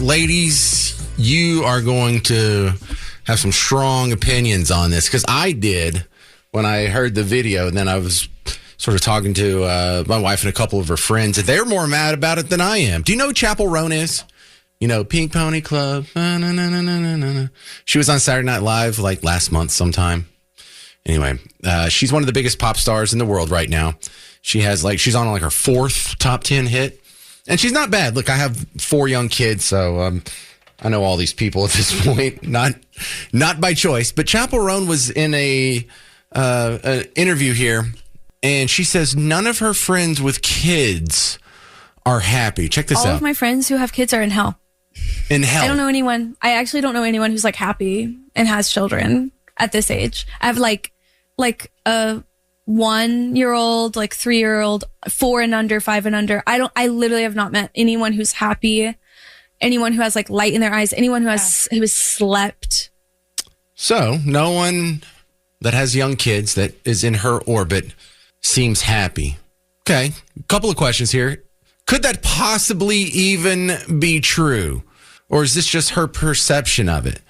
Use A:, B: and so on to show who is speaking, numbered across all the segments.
A: ladies, you are going to have some strong opinions on this, because I did when I heard the video, and then I was sort of talking to my wife and a couple of her friends, and they're more mad about it than I am. Do you know who Chappell Roan is? You know, Pink Pony Club. She was on Saturday Night Live like last month sometime. Anyway, she's one of the biggest pop stars in the world right now. She's on like her fourth top 10 hit. And she's not bad. Look, I have 4 young kids, so I know all these people at this point. Not by choice. But Chappell Roan was in an interview here, and she says none of her friends with kids are happy. Check this out.
B: All of my friends who have kids are in hell.
A: In hell.
B: I don't know anyone. I actually don't know anyone who's like happy and has children at this age. I have like a 1-year-old, like 3-year-old, 4 and under, 5 and under. I literally have not met anyone who's happy, anyone who has like light in their eyes, anyone who has slept. So no one that has young kids that is in her orbit seems happy. Okay, a couple of questions here. Could that possibly even be true? Or is this just her perception of it?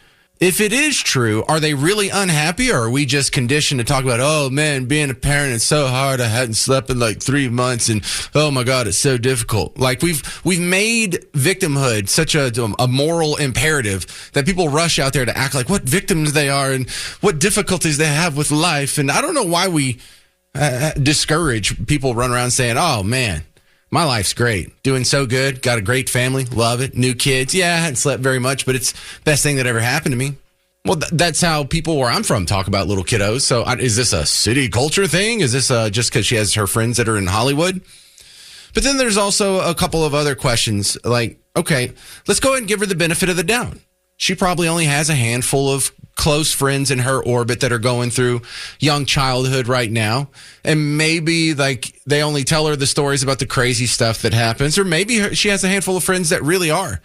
B: If it is true, are they really unhappy, or are we just conditioned to talk about, oh man, being a parent is so hard. I hadn't slept in like 3 months, and oh my God, it's so difficult. Like we've made victimhood such a moral imperative that people rush out there to act like what victims they are and what difficulties they have with life. And I don't know why we discourage people run around saying, oh man, my life's great. Doing so good. Got a great family. Love it. New kids. Yeah, I hadn't slept very much, but it's the best thing that ever happened to me. Well, that's how people where I'm from talk about little kiddos. So is this a city culture thing? Is this just because she has her friends that are in Hollywood? But then there's also a couple of other questions like, okay, let's go ahead and give her the benefit of the doubt. She probably only has a handful of close friends in her orbit that are going through young childhood right now. And maybe like they only tell her the stories about the crazy stuff that happens. Or maybe she has a handful of friends that really are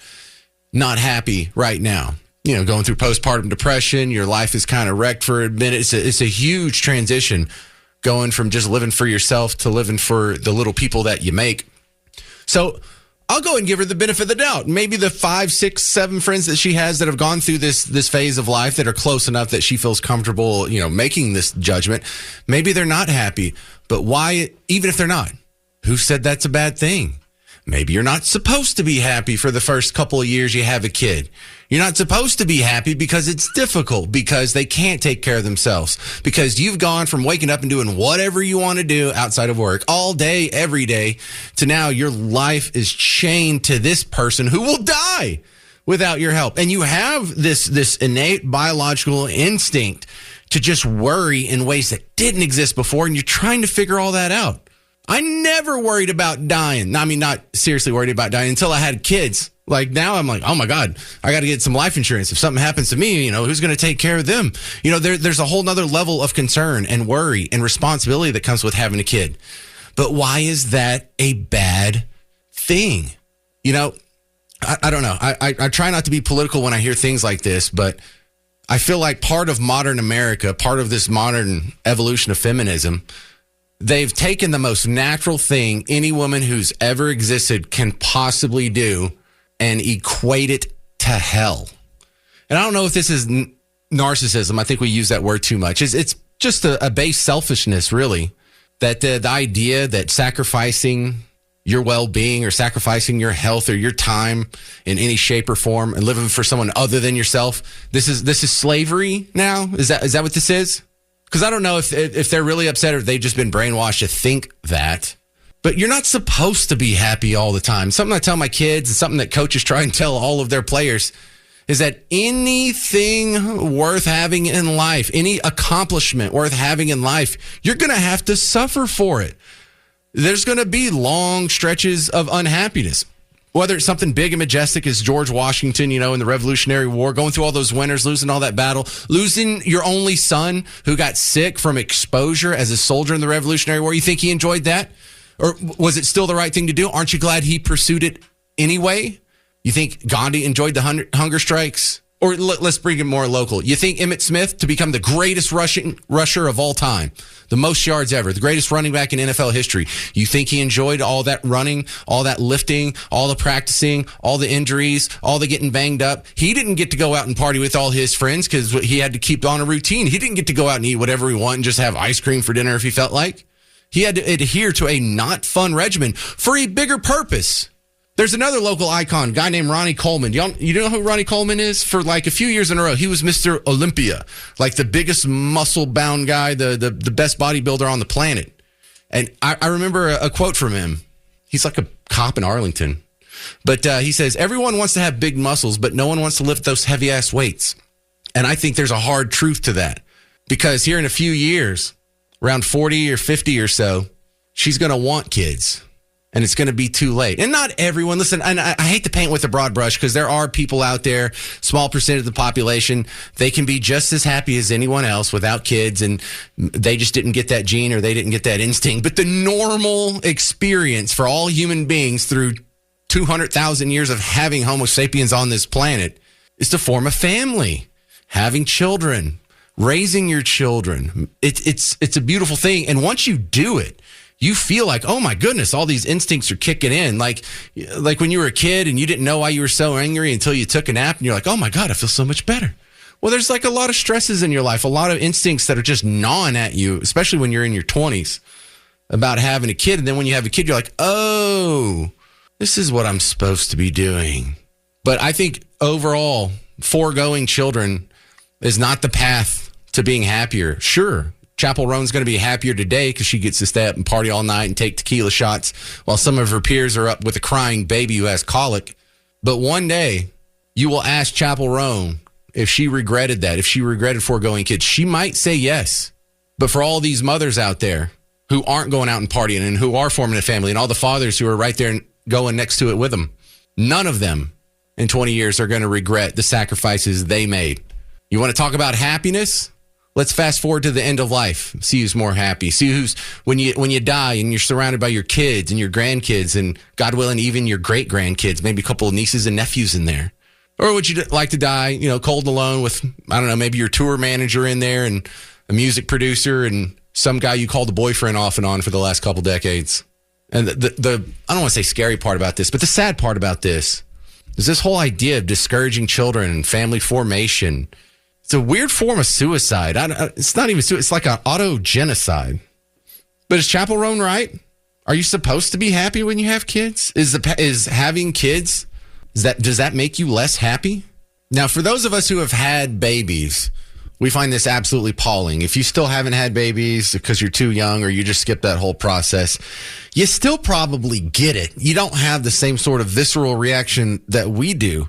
B: not happy right now. You know, going through postpartum depression, your life is kind of wrecked for a minute. It's a huge transition going from just living for yourself to living for the little people that you make. So I'll go and give her the benefit of the doubt. Maybe the 5, 6, 7 friends that she has that have gone through this phase of life that are close enough that she feels comfortable, you know, making this judgment. Maybe they're not happy, but why, even if they're not, who said that's a bad thing? Maybe you're not supposed to be happy for the first couple of years you have a kid. You're not supposed to be happy because it's difficult, because they can't take care of themselves, because you've gone from waking up and doing whatever you want to do outside of work all day, every day, to now your life is chained to this person who will die without your help. And you have this innate biological instinct to just worry in ways that didn't exist before, and you're trying to figure all that out. I never worried about dying. I mean, not seriously worried about dying until I had kids. Like now I'm like, oh my God, I got to get some life insurance. If something happens to me, you know, who's going to take care of them? You know, there's a whole nother level of concern and worry and responsibility that comes with having a kid. But why is that a bad thing? You know, I don't know. I try not to be political when I hear things like this, but I feel like part of modern America, part of this modern evolution of feminism, they've taken the most natural thing any woman who's ever existed can possibly do and equate it to hell. And I don't know if this is narcissism. I think we use that word too much. It's just a base selfishness, really, that the idea that sacrificing your well-being or sacrificing your health or your time in any shape or form and living for someone other than yourself, this is slavery now? Is that what this is? Because I don't know if they're really upset or they've just been brainwashed to think that. But you're not supposed to be happy all the time. Something I tell my kids and something that coaches try and tell all of their players is that anything worth having in life, any accomplishment worth having in life, you're going to have to suffer for it. There's going to be long stretches of unhappiness. Whether it's something big and majestic as George Washington, you know, in the Revolutionary War, going through all those winters, losing all that battle, losing your only son who got sick from exposure as a soldier in the Revolutionary War. You think he enjoyed that? Or was it still the right thing to do? Aren't you glad he pursued it anyway? You think Gandhi enjoyed the hunger strikes?
A: Or let's bring it more local. You think Emmitt Smith to become the greatest rusher of all time, the most yards ever, the greatest running back in NFL history. You think he enjoyed all that running, all that lifting, all the practicing, all the injuries, all the getting banged up? He didn't get to go out and party with all his friends because he had to keep on a routine. He didn't get to go out and eat whatever he wanted and just have ice cream for dinner if he felt like. He had to adhere to a not fun regimen for a bigger purpose. There's another local icon, guy named Ronnie Coleman. You know who Ronnie Coleman is? For like a few years in a row, he was Mr. Olympia, like the biggest muscle-bound guy, the best bodybuilder on the planet. And I remember a quote from him. He's like a cop in Arlington. But he says, everyone wants to have big muscles, but no one wants to lift those heavy-ass weights. And I think there's a hard truth to that. Because here in a few years, around 40 or 50 or so, she's going to want kids. And it's going to be too late. And not everyone, listen, and I hate to paint with a broad brush because there are people out there, small percent of the population, they can be just as happy as anyone else without kids, and they just didn't get that gene or they didn't get that instinct. But the normal experience for all human beings through 200,000 years of having Homo sapiens on this planet is to form a family, having children, raising your children. It's a beautiful thing. And once you do it, you feel like, oh my goodness, all these instincts are kicking in. Like when you were a kid and you didn't know why you were so angry until you took a nap and you're like, oh my God, I feel so much better. Well, there's like a lot of stresses in your life, a lot of instincts that are just gnawing at you, especially when you're in your 20s about having a kid. And then when you have a kid, you're like, oh, this is what I'm supposed to be doing. But I think overall, foregoing children is not the path to being happier. Sure. Chappell Roan's going to be happier today because she gets to stay up and party all night and take tequila shots while some of her peers are up with a crying baby who has colic. But one day, you will ask Chappell Roan if she regretted that, if she regretted foregoing kids. She might say yes. But for all these mothers out there who aren't going out and partying and who are forming a family and all the fathers who are right there and going next to it with them, none of them in 20 years are going to regret the sacrifices they made. You want to talk about happiness? Let's fast forward to the end of life. See who's more happy. See who's when you die and you're surrounded by your kids and your grandkids and, God willing, even your great grandkids, maybe a couple of nieces and nephews in there. Or would you like to die, cold and alone with, I don't know, maybe your tour manager in there and a music producer and some guy you called a boyfriend off and on for the last couple decades? And the I don't want to say scary part about this, but the sad part about this is this whole idea of discouraging children and family formation. It's a weird form of suicide. It's not even suicide. It's like an auto-genocide. But is Chappell Roan right? Are you supposed to be happy when you have kids? Is having kids, does that make you less happy? Now, for those of us who have had babies, we find this absolutely appalling. If you still haven't had babies because you're too young or you just skipped that whole process, you still probably get it. You don't have the same sort of visceral reaction that we do.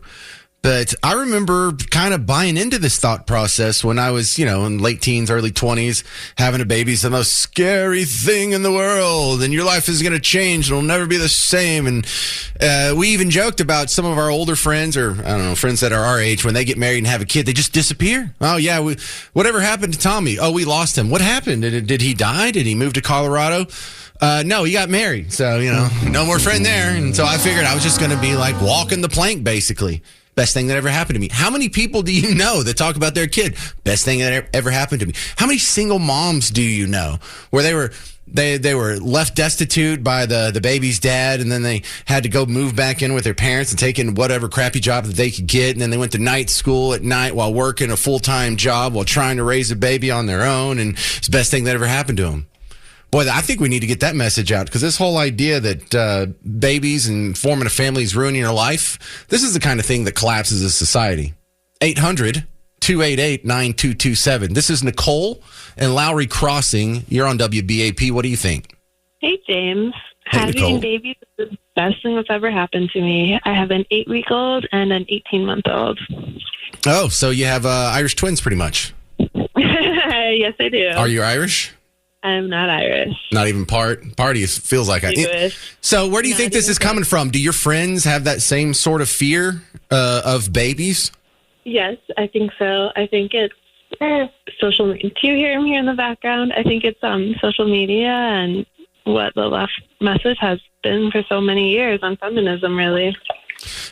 A: But I remember kind of buying into this thought process when I was, in late teens, early 20s. Having a baby is the most scary thing in the world, and your life is going to change. It'll never be the same. And we even joked about some of our older friends, or I don't know, friends that are our age, when they get married and have a kid, they just disappear. Oh, yeah, whatever happened to Tommy? Oh, we lost him. What happened? Did he die? Did he move to Colorado? No, he got married. So, no more friend there. And so I figured I was just going to be like walking the plank, basically. Best thing that ever happened to me. How many people do you know that talk about their kid? Best thing that ever happened to me. How many single moms do you know where they were left destitute by the baby's dad, and then they had to go move back in with their parents and take in whatever crappy job that they could get, and then they went to night school at night while working a full-time job while trying to raise a baby on their own, and it's the best thing that ever happened to them. Boy, I think we need to get that message out, because this whole idea that babies and forming a family is ruining your life, this is the kind of thing that collapses a society. 800-288-9227. This is Nicole in Lowry Crossing. You're on WBAP. What do you think?
C: Hey, James.
A: Hey,
C: Having
A: Nicole.
C: babies is the best thing that's ever happened to me. I have an 8-week-old and an 18-month-old.
A: Oh, so you have Irish twins pretty much.
C: Yes, I do.
A: Are you Irish?
C: I'm not Irish.
A: Not even party feels like
C: Jewish.
A: So where do you
C: Not
A: think this
C: even
A: is coming from? Do your friends have that same sort of fear of babies?
C: Yes, I think so. I think it's social media. Do you hear him here in the background? I think it's social media and what the left message has been for so many years on feminism, really.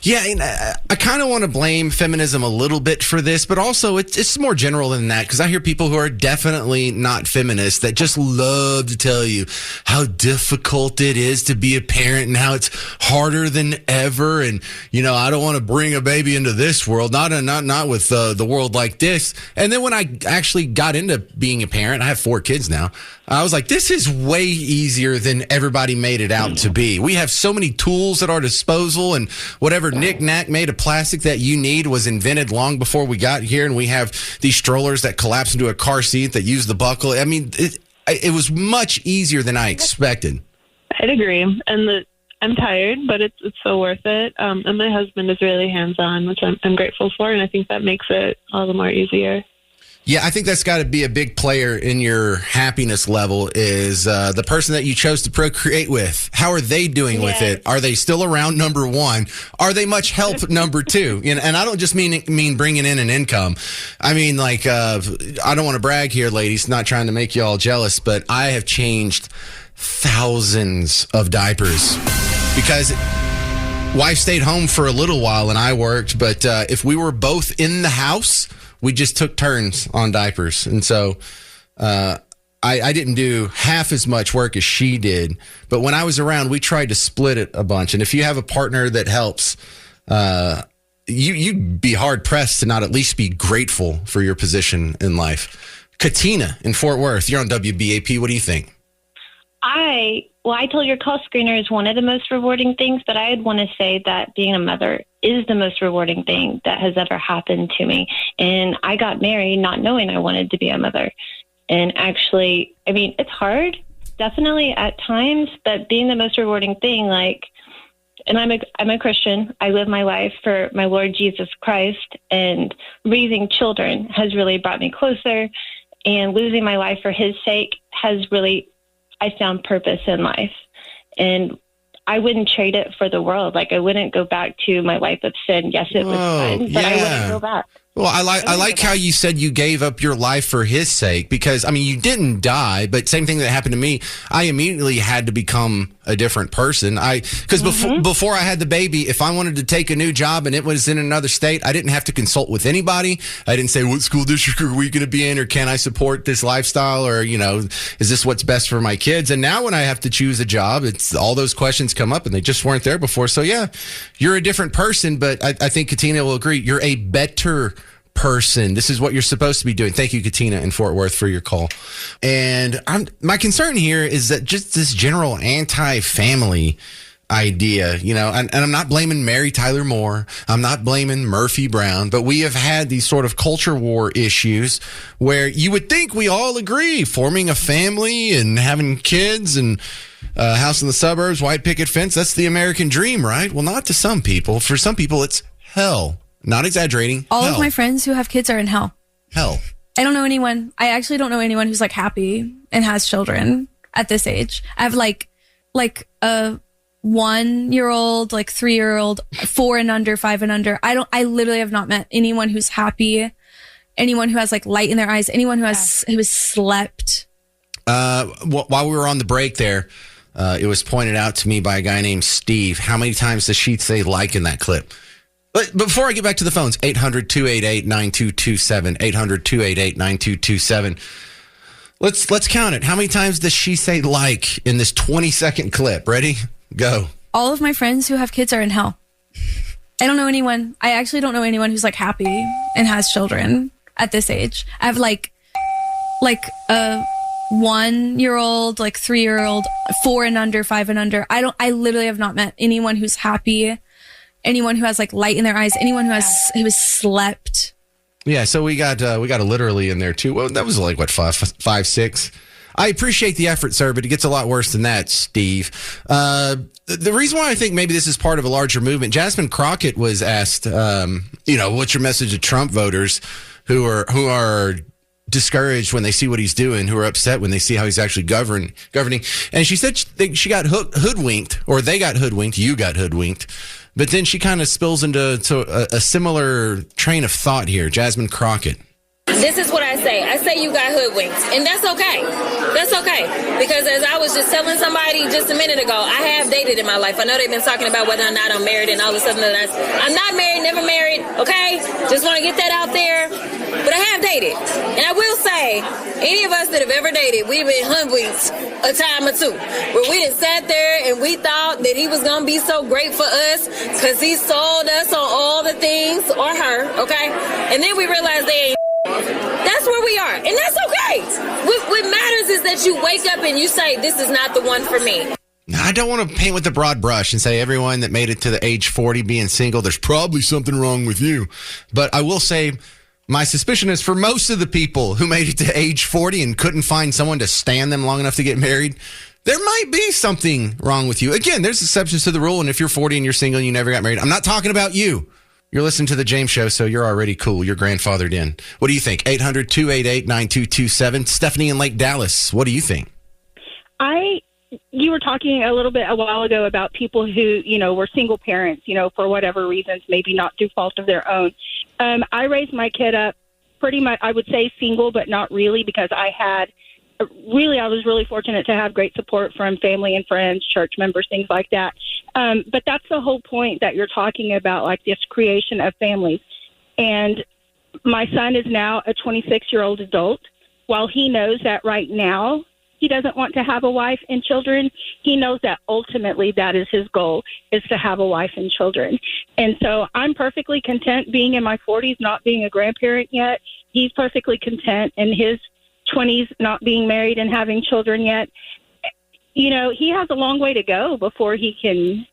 A: Yeah, and I kind of want to blame feminism a little bit for this, but also it's more general than that, because I hear people who are definitely not feminists that just love to tell you how difficult it is to be a parent and how it's harder than ever. And, I don't want to bring a baby into this world, not with the world like this. And then when I actually got into being a parent, I have 4 kids now. I was like, this is way easier than everybody made it out to be. We have so many tools at our disposal, and whatever knick-knack made of plastic that you need was invented long before we got here. And we have these strollers that collapse into a car seat that use the buckle. I mean, it was much easier than I expected.
C: I'd agree. And I'm tired, but it's so worth it. And my husband is really hands-on, which I'm grateful for. And I think that makes it all the more easier.
A: Yeah, I think that's got to be a big player in your happiness level is the person that you chose to procreate with. How are they doing with it? Are they still around, number one? Are they much help, number two? And I don't just mean bringing in an income. I mean, I don't want to brag here, ladies, not trying to make you all jealous, but I have changed thousands of diapers because wife stayed home for a little while and I worked. But if we were both in the house, we just took turns on diapers. And so I didn't do half as much work as she did. But when I was around, we tried to split it a bunch. And if you have a partner that helps, you'd be hard-pressed to not at least be grateful for your position in life. Katina in Fort Worth, you're on WBAP. What do you think?
D: I told your call screener is one of the most rewarding things, but I'd want to say that being a mother is the most rewarding thing that has ever happened to me. And I got married not knowing I wanted to be a mother. And actually, I mean, it's hard, definitely at times, but being the most rewarding thing, and I'm a Christian. I live my life for my Lord Jesus Christ, and raising children has really brought me closer, and losing my life for his sake has really, I found purpose in life. And I wouldn't trade it for the world. I wouldn't go back to my life of sin. Yes, it was fun, but I wouldn't go back.
A: Well, I like how you said you gave up your life for his sake, because, I mean, you didn't die, but same thing that happened to me. I immediately had to become a different person. Because before I had the baby, if I wanted to take a new job and it was in another state, I didn't have to consult with anybody. I didn't say, what school district are we going to be in? Or can I support this lifestyle? Or, is this what's best for my kids? And now when I have to choose a job, it's all those questions come up and they just weren't there before. So yeah, you're a different person, but I think Katina will agree. You're a better person. This is what you're supposed to be doing. Thank you, Katina in Fort Worth, for your call. And my concern here is that just this general anti-family idea, and I'm not blaming Mary Tyler Moore. I'm not blaming Murphy Brown, but we have had these sort of culture war issues where you would think we all agree, forming a family and having kids and a house in the suburbs, white picket fence. That's the American dream, right? Well, not to some people. For some people, it's hell. Not exaggerating.
B: All of my friends who have kids are in hell.
A: Hell.
B: I don't know anyone. I actually don't know anyone who's happy and has children at this age. I have a 1-year-old, 3-year-old, 4 and under, 5 and under. I literally have not met anyone who's happy, anyone who has light in their eyes, anyone who has slept.
A: While we were on the break there, it was pointed out to me by a guy named Steve. How many times does she say like in that clip? But before I get back to the phones, 800-288-9227, 800-288-9227. Let's count it. How many times does she say like in this 20-second clip? Ready? Go.
B: All of my friends who have kids are in hell. I don't know anyone. I actually don't know anyone who's happy and has children at this age. I have a 1-year-old, 3-year-old, 4 and under, 5 and under. I literally have not met anyone who's happy, anyone who has light in their eyes, anyone who has slept.
A: Yeah, so we got a literally in there too. Well, that was 5, 6. I appreciate the effort, sir, but it gets a lot worse than that, Steve. The reason why I think maybe this is part of a larger movement, Jasmine Crockett was asked, what's your message to Trump voters who are discouraged when they see what he's doing, who are upset when they see how he's actually governing. And she said she got hoodwinked, or they got hoodwinked, you got hoodwinked. But then she kind of spills into a similar train of thought here. Jasmine Crockett.
E: this is what I say. I say you got hoodwinked, and that's okay. That's okay. Because as I was just telling somebody just a minute ago, I have dated in my life. I know they've been talking about whether or not I'm married and all this stuff. I'm not married, never married, okay? Just want to get that out there. But I have dated. And I will say, any of us that have ever dated, we've been hoodwinked a time or two. Where we done sat there and we thought that he was going to be so great for us because he sold us on all the things, or her, okay? And then we realized they ain't. That's where we are. And that's okay. What matters is that you wake up and you say, this is not the one for me.
A: I don't want to paint with a broad brush and say everyone that made it to the age 40 being single, there's probably something wrong with you. But I will say my suspicion is for most of the people who made it to age 40 and couldn't find someone to stand them long enough to get married, there might be something wrong with you. Again, there's exceptions to the rule. And if you're 40 and you're single and you never got married, I'm not talking about you. You're listening to The James Show, so you're already cool. You're grandfathered in. What do you think? 800-288-9227. Stephanie in Lake Dallas, what do you think?
F: You were talking a little bit a while ago about people who, were single parents, for whatever reasons, maybe not through fault of their own. I raised my kid up pretty much, I would say single, but not really, because I was really fortunate to have great support from family and friends, church members, things like that. But that's the whole point that you're talking about, like this creation of families. And my son is now a 26-year-old adult. While he knows that right now he doesn't want to have a wife and children, he knows that ultimately that is his goal, is to have a wife and children. And so I'm perfectly content being in my 40s, not being a grandparent yet. He's perfectly content in his 20s, not being married and having children yet. He has a long way to go before he can,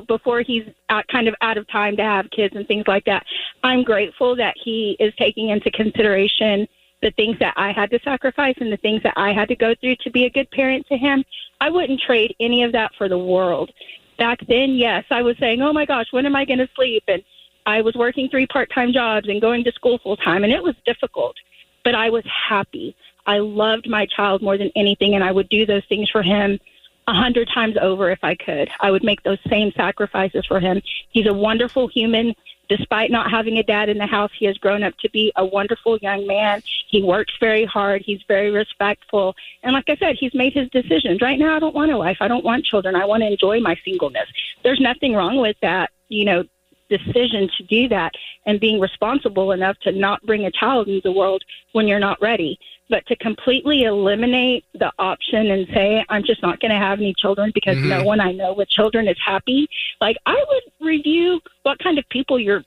F: before he's kind of out of time to have kids and things like that. I'm grateful that he is taking into consideration the things that I had to sacrifice and the things that I had to go through to be a good parent to him. I wouldn't trade any of that for the world. Back then, yes, I was saying, oh my gosh, when am I going to sleep? And I was working 3 part-time jobs and going to school full time, and it was difficult, but I was happy. I loved my child more than anything, and I would do those things for him 100 times over if I could. I would make those same sacrifices for him. He's a wonderful human. Despite not having a dad in the house, he has grown up to be a wonderful young man. He works very hard. He's very respectful. And like I said, he's made his decisions. Right now, I don't want a wife. I don't want children. I want to enjoy my singleness. There's nothing wrong with that, decision to do that and being responsible enough to not bring a child into the world when you're not ready. But to completely eliminate the option and say, I'm just not going to have any children because no one I know with children is happy. Like, I would review what kind of people you're,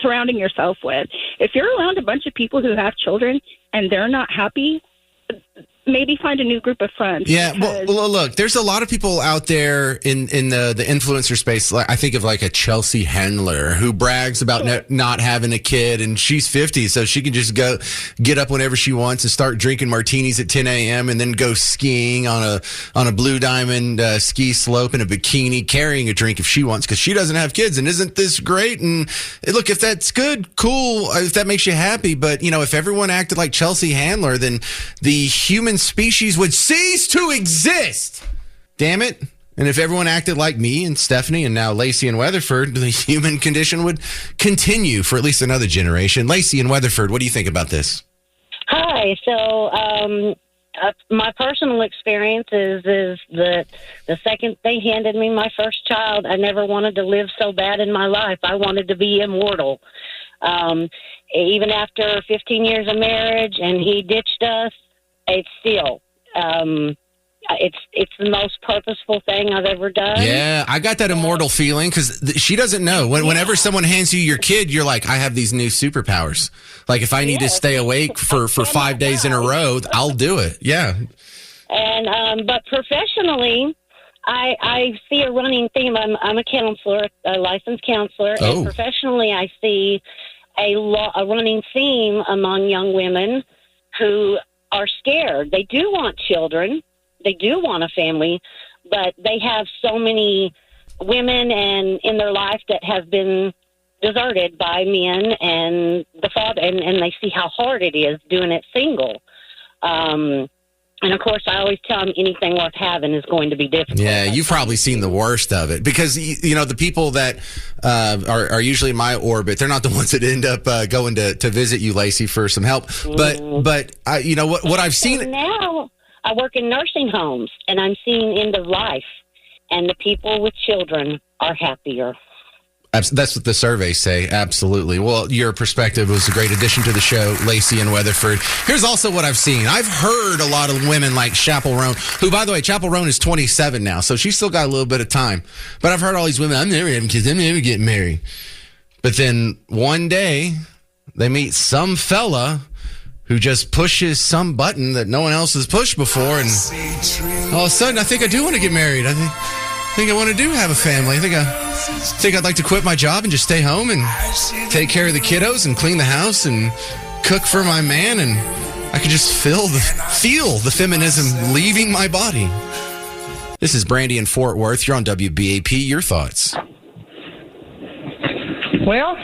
F: surrounding yourself with. If you're around a bunch of people who have children and they're not happy, maybe find a new group of friends.
A: Yeah, well, look, there's a lot of people out there in the influencer space. Like, I think of like a Chelsea Handler who brags about not having a kid, and she's 50, so she can just get up whenever she wants and start drinking martinis at 10 a.m. and then go skiing on a Blue Diamond ski slope in a bikini, carrying a drink if she wants, because she doesn't have kids. And isn't this great? And look, if that's good, cool, if that makes you happy. But, if everyone acted like Chelsea Handler, then the human species would cease to exist. Damn it. And if everyone acted like me and Stephanie and now Lacey and Weatherford, the human condition would continue for at least another generation. Lacey and Weatherford, what do you think about this?
G: Hi. So my personal experience is that the second they handed me my first child, I never wanted to live so bad in my life. I wanted to be immortal. Even after 15 years of marriage and he ditched us, it's still, it's the most purposeful thing I've ever done.
A: Yeah, I got that immortal feeling because she doesn't know. Whenever someone hands you your kid, you're like, I have these new superpowers. Like if I need to stay awake for 5 days in a row, I'll do it. Yeah.
G: And but professionally, I see a running theme. I'm a counselor, a licensed counselor, and professionally, I see a running theme among young women who are scared. They do want children. They do want a family, but they have so many women and in their life that have been deserted by men and the father, and they see how hard it is doing it single. And, of course, I always tell them anything worth having is going to be difficult.
A: Yeah, you've probably seen the worst of it because, the people that are usually in my orbit, they're not the ones that end up going to visit you, Lacey, for some help. But what I've seen...
G: Now, I work in nursing homes, and I'm seeing end of life, and the people with children are happier.
A: That's what the surveys say. Absolutely. Well, your perspective was a great addition to the show, Lacey in Weatherford. Here's also what I've seen. I've heard a lot of women like Chappell Roan, who, by the way, Chappell Roan is 27 now, so she's still got a little bit of time. But I've heard all these women, I'm never having kids, I'm never getting married. But then one day, they meet some fella who just pushes some button that no one else has pushed before, and all of a sudden, I think I do want to get married. I think I want to do have a family. I think I'd like to quit my job and just stay home and take care of the kiddos and clean the house and cook for my man, and I could just feel the feminism leaving my body. This is Brandy in Fort Worth. You're on WBAP. Your thoughts?
H: Well,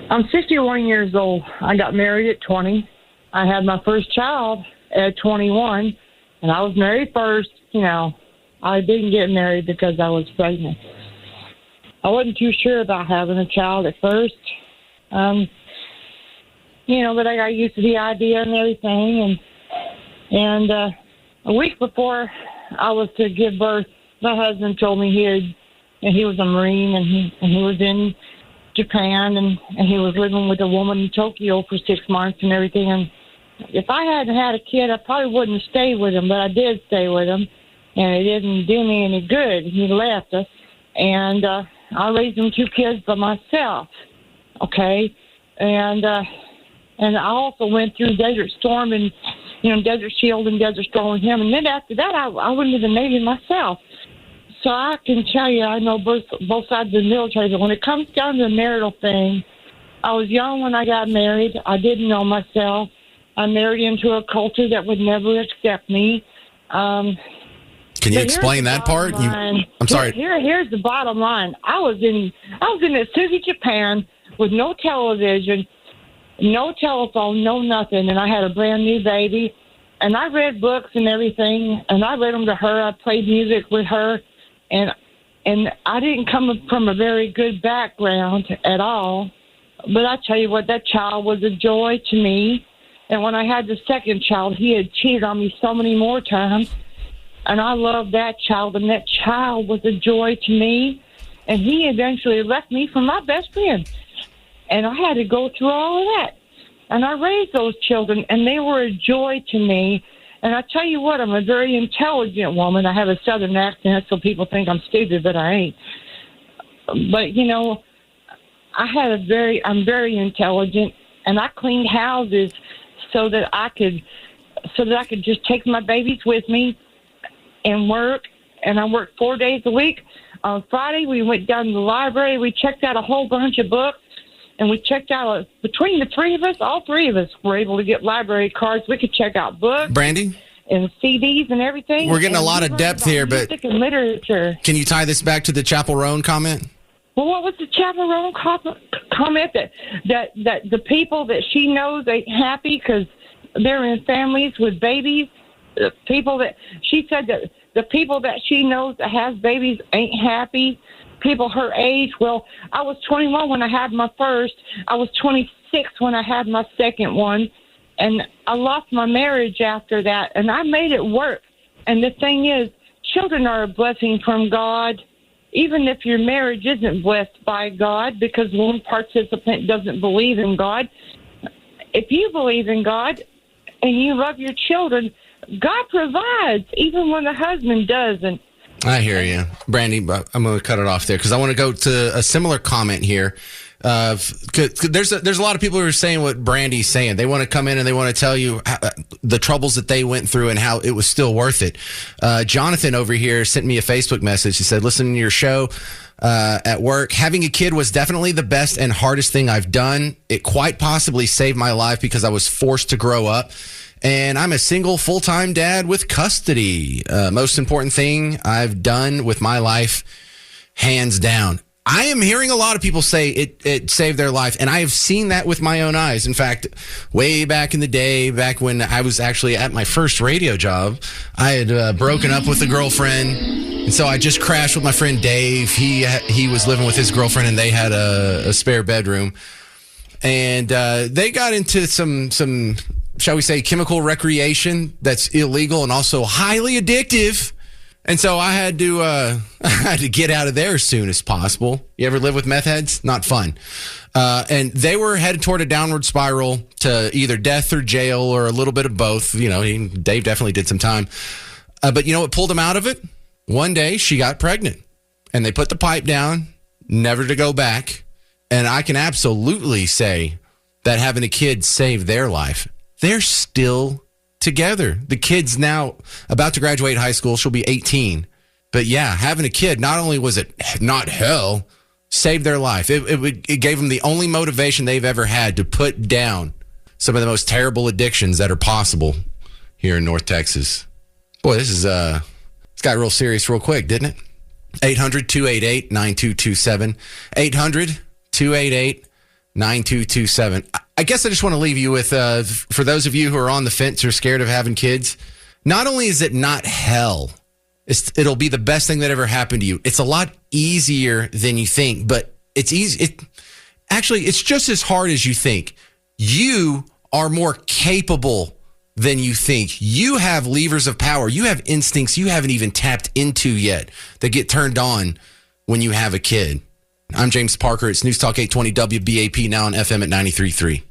H: I'm 61 years old. I got married at 20. I had my first child at 21, and I was married first. I didn't get married because I was pregnant. I wasn't too sure about having a child at first. But I got used to the idea and everything. And a week before I was to give birth, my husband told me he was a Marine and he was in Japan and he was living with a woman in Tokyo for 6 months and everything. And if I hadn't had a kid, I probably wouldn't have stayed with him, but I did stay with him. And it didn't do me any good. He left us, and I raised them 2 kids by myself, okay? And I also went through Desert Storm and, Desert Shield and Desert Storm with him. And then after that, I went to the Navy myself. So I can tell you, I know both sides of the military, but when it comes down to the marital thing, I was young when I got married. I didn't know myself. I married into a culture that would never accept me.
A: Can you explain that part? I'm sorry.
H: Here's the bottom line. I was in Suzuki, Japan, with no television, no telephone, no nothing, and I had a brand new baby. And I read books and everything, and I read them to her. I played music with her, and I didn't come from a very good background at all. But I tell you what, that child was a joy to me. And when I had the second child, he had cheated on me so many more times. And I loved that child, and that child was a joy to me. And he eventually left me for my best friend. And I had to go through all of that. And I raised those children, and they were a joy to me. And I tell you what, I'm a very intelligent woman. I have a southern accent, so people think I'm stupid, but I ain't. But, I'm very intelligent, and I cleaned houses so that I could just take my babies with me and work, and I worked 4 days a week. On Friday, we went down to the library. We checked out a whole bunch of books, and we checked out, between the three of us, all three of us were able to get library cards. We could check out books.
A: Brandy?
H: And CDs and everything.
A: We're getting a lot of depth here, but
H: music and literature.
A: Can you tie this back to the Chappell Roan comment?
H: Well, what was the Chappell Roan comment? That the people that she knows ain't happy because they're in families with babies. The people that she said that the people that she knows that has babies ain't happy. People her age. Well, I was 21 when I had my first. I was 26 when I had my second one. And I lost my marriage after that, and I made it work. And the thing is, children are a blessing from God, even if your marriage isn't blessed by God, because one participant doesn't believe in God. If you believe in God and you love your children, God provides, even when the husband doesn't.
A: I hear you, Brandy, but I'm going to cut it off there because I want to go to a similar comment here. There's a lot of people who are saying what Brandy's saying. They want to come in and they want to tell you the troubles that they went through and how it was still worth it. Jonathan over here sent me a Facebook message. He said, listen to your show at work. Having a kid was definitely the best and hardest thing I've done. It quite possibly saved my life because I was forced to grow up. And I'm a single full-time dad with custody. Most important thing I've done with my life, hands down. I am hearing a lot of people say it saved their life, and I have seen that with my own eyes. In fact, way back in the day, back when I was actually at my first radio job, I had broken up with a girlfriend, and so I just crashed with my friend Dave. He was living with his girlfriend, and they had a spare bedroom, and they got into some shall we say chemical recreation that's illegal and also highly addictive. And so I had to get out of there as soon as possible. You ever live with meth heads? Not fun. And they were headed toward a downward spiral to either death or jail or a little bit of both. You know, Dave definitely did some time. But you know what pulled him out of it? One day she got pregnant and they put the pipe down, never to go back. And I can absolutely say that having a kid saved their life. They're still together. The kid's now about to graduate high school. She'll be 18. But yeah, having a kid, not only was it not hell, saved their life. It gave them the only motivation they've ever had to put down some of the most terrible addictions that are possible here in North Texas. Boy, this is it's got real serious real quick, didn't it? 800-288-9227. 800-288-9227. I guess I just want to leave you with, for those of you who are on the fence or scared of having kids, not only is it not hell, it'll be the best thing that ever happened to you. It's a lot easier than you think, but it's easy. It's just as hard as you think. You are more capable than you think. You have levers of power. You have instincts you haven't even tapped into yet that get turned on when you have a kid. I'm James Parker. It's News Talk 820 WBAP, now on FM at 93.3.